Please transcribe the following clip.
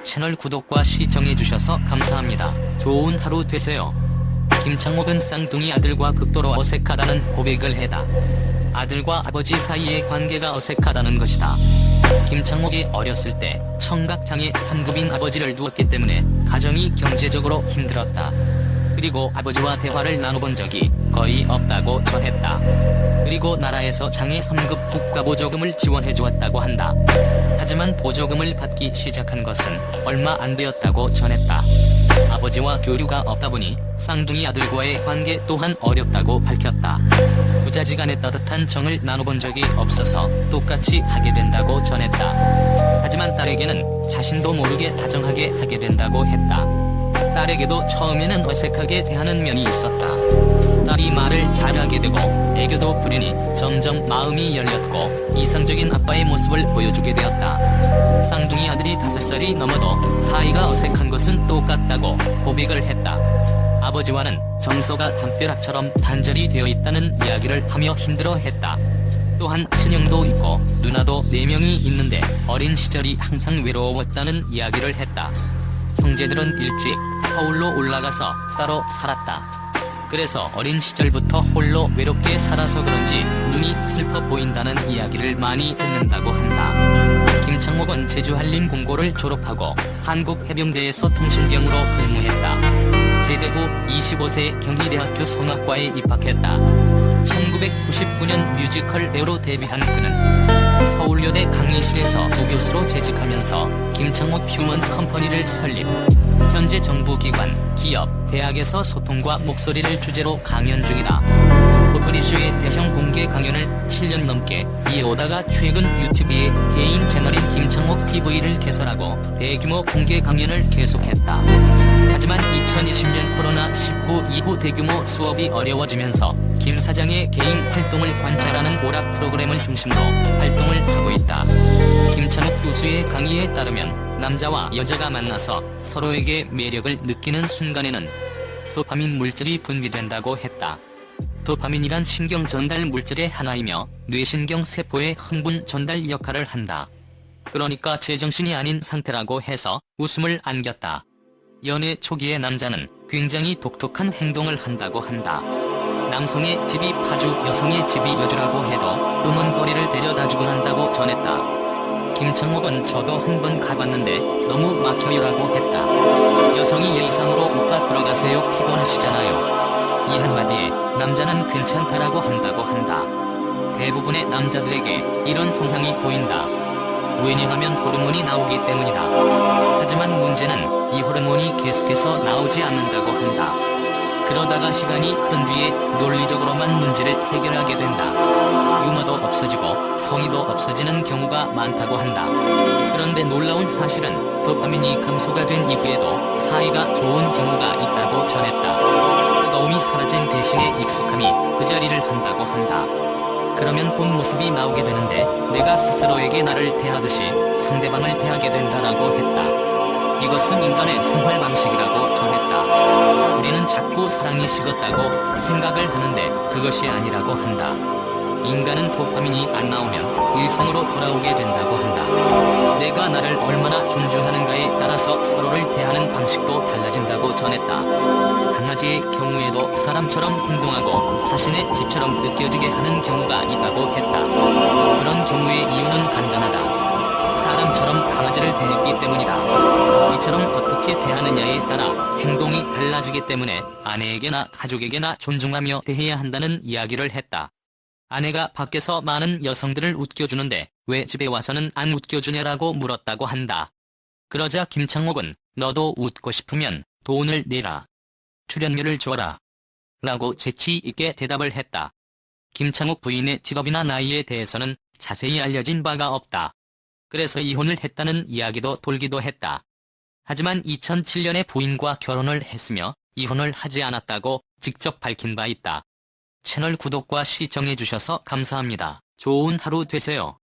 채널 구독과 시청해주셔서 감사합니다. 좋은 하루 되세요. 김창옥은 쌍둥이 아들과 극도로 어색하다는 고백을 했다. 아들과 아버지 사이의 관계가 어색하다는 것이다. 김창옥이 어렸을 때 청각장애 3급인 아버지를 두었기 때문에 가정이 경제적으로 힘들었다. 그리고 아버지와 대화를 나눠본 적이 거의 없다고 전했다. 그리고 나라에서 장애 3급 국가보조금을 지원해주었다고 한다. 하지만 보조금을 받기 시작한 것은 얼마 안 되었다고 전했다. 아버지와 교류가 없다 보니 쌍둥이 아들과의 관계 또한 어렵다고 밝혔다. 부자지간의 따뜻한 정을 나눠본 적이 없어서 똑같이 하게 된다고 전했다. 하지만 딸에게는 자신도 모르게 다정하게 하게 된다고 했다. 딸에게도 처음에는 어색하게 대하는 면이 있었다. 딸이 말을 잘하게 되고 애교도 부리니 점점 마음이 열렸고 이상적인 아빠의 모습을 보여주게 되었다. 쌍둥이 아들이 5살이 넘어도 사이가 어색한 것은 똑같다고 고백을 했다. 아버지와는 정서가 담벼락처럼 단절이 되어 있다는 이야기를 하며 힘들어했다. 또한 친형도 있고 누나도 4명이 있는데 어린 시절이 항상 외로웠다는 이야기를 했다. 형제들은 일찍 서울로 올라가서 따로 살았다. 그래서 어린 시절부터 홀로 외롭게 살아서 그런지 눈이 슬퍼 보인다는 이야기를 많이 듣는다고 한다. 김창옥은 제주한림공고를 졸업하고 한국해병대에서 통신병으로 근무했다. 제대 후 25세 경희대학교 성악과에 입학했다. 1999년 뮤지컬 배우로 데뷔한 그는 서울여대 강의실에서 부교수로 재직하면서 김창옥 휴먼 컴퍼니를 설립. 현재 정부기관, 기업, 대학에서 소통과 목소리를 주제로 강연 중이다. 코프리쇼의 대형 공개 강연을 7년 넘게 이어오다가 최근 유튜브에 개인 채널인 김창옥 TV를 개설하고 대규모 공개 강연을 계속했다. 하지만 2020년 코로나19 이후 대규모 수업이 어려워지면서 김 사장의 개인 활동을 관찰하는 오락 프로그램을 중심으로 활동을 하고 있다. 김창옥 교수의 강의에 따르면 남자와 여자가 만나서 서로에게 매력을 느끼는 순간에는 도파민 물질이 분비된다고 했다. 도파민이란 신경 전달 물질의 하나이며 뇌신경 세포의 흥분 전달 역할을 한다. 그러니까 제정신이 아닌 상태라고 해서 웃음을 안겼다. 연애 초기의 남자는 굉장히 독특한 행동을 한다고 한다. 남성의 집이 파주, 여성의 집이 여주라고 해도 음원 거리를 데려다주곤 한다고 전했다. 김창옥은 저도 한 번 가봤는데 너무 막혀요라고 했다. 여성이 예의상으로 오빠 들어가세요 피곤하시잖아요. 이 한마디에 남자는 괜찮다라고 한다고 한다. 대부분의 남자들에게 이런 성향이 보인다. 왜냐하면 호르몬이 나오기 때문이다. 하지만 문제는 이 호르몬이 계속해서 나오지 않는다고 한다. 그러다가 시간이 흐른 뒤에 논리적으로만 문제를 해결하게 된다. 유머도 없어지고 성의도 없어지는 경우가 많다고 한다. 그런데 놀라운 사실은 도파민이 감소가 된 이후에도 사이가 좋은 경우가 있다고 전했다. 뜨거움이 사라진 대신에 익숙함이 그 자리를 한다고 한다. 그러면 본 모습이 나오게 되는데 내가 스스로에게 나를 대하듯이 상대방을 대하게 된다라고 했다. 이것은 인간의 생활 방식이라고 전했다. 우리는 자꾸 사랑이 식었다고 생각을 하는데 그것이 아니라고 한다. 인간은 도파민이 안 나오면 일상으로 돌아오게 된다고 한다. 내가 나를 얼마나 존중하는가에 따라서 서로를 대하는 방식도 달라진다고 전했다. 강아지의 경우에도 사람처럼 행동하고 자신의 집처럼 느껴지게 하는 경우가 있다고 했다. 그런 경우의 이유는 간단하다. 사람처럼 강아지를 대했기 때문이다. 이처럼 어떻게 대하느냐에 따라 행동이 달라지기 때문에 아내에게나 가족에게나 존중하며 대해야 한다는 이야기를 했다. 아내가 밖에서 많은 여성들을 웃겨주는데 왜 집에 와서는 안 웃겨주냐라고 물었다고 한다. 그러자 김창옥은 너도 웃고 싶으면 돈을 내라. 출연료를 줘라. 라고 재치 있게 대답을 했다. 김창옥 부인의 직업이나 나이에 대해서는 자세히 알려진 바가 없다. 그래서 이혼을 했다는 이야기도 돌기도 했다. 하지만 2007년에 부인과 결혼을 했으며 이혼을 하지 않았다고 직접 밝힌 바 있다. 채널 구독과 시청해주셔서 감사합니다. 좋은 하루 되세요.